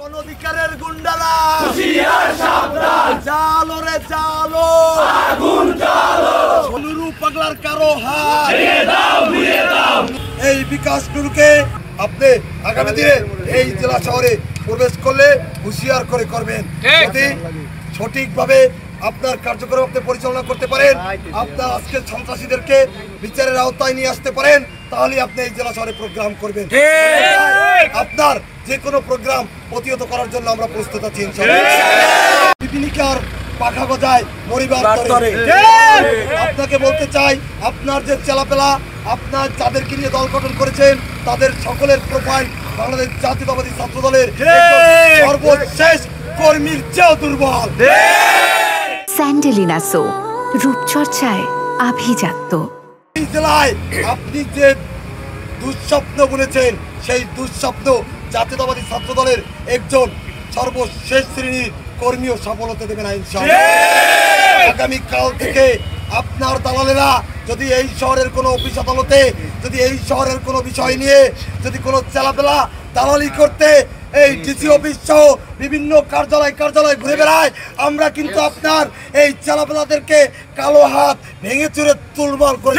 অনধিকারের গুন্ডারা হুঁশিয়ার সাবধান, জালো রে জালো, আগুন জ্বালো, নুরু পাগলার কারো হাত ভেঙে দাও, ভেঙে দাও। এই বিকাশ নুরুকে আপনি আগামী দিনে এই জেলা শহরে প্রবেশ করলে হুঁশিয়ার করে করবেন, যদি সঠিকভাবে আপনার কার্যক্রম আপনি পরিচালনা করতে পারেন, আপনার আজকের সন্ত্রাসীদেরকে বিচারের আওতায় নিয়ে আসতে পারেন, তাহলে আপনি এই জেলা শহরে প্রোগ্রাম করবেন। আপনার যে কোনো প্রোগ্রাম প্রতিহত করার জন্য আমরা প্রস্তুত আছি ইনশাআল্লাহ। পিপিলিকার পাখা গজায় মরিবার তরে। আপনাকে বলতে চাই, আপনার যে চেলাপেলা, আপনার যাদেরকে নিয়ে দল গঠন করেছেন তাদের সকলের প্রোফাইল বাংলাদেশ জাতীয়তাবাদী ছাত্র দলের সর্বশেষ কর্মীর চেয়েও দুর্বল। স্যান্ডেলিনা সো, রূপচর্চায় আভিজাত্য। এই জেলায় আপনি যে দুঃস্বপ্ন বলেছেন, সেই দুঃস্বপ্ন জাতীয়তাবাদী ছাত্র দলের একজন সর্বশেষ শ্রেণীর কর্মীও সফল হতে দেবে না ইনশাআল্লাহ। আগামীকাল থেকে আপনার দালালেরা যদি এই শহরের কোনো অফিস আদালতে, যদি এই শহরের কোনো বিষয় নিয়ে যদি কোনো চেলাপেলা দালালি করতে এই ডিসি অফিস সহ বিভিন্ন কার্যালয় ঘুরে বেড়ায়, আমরা কিন্তু আপনার এই চেলাপেলাদেরকে কালো হাত ভেঙে চুরে তুলমাল করে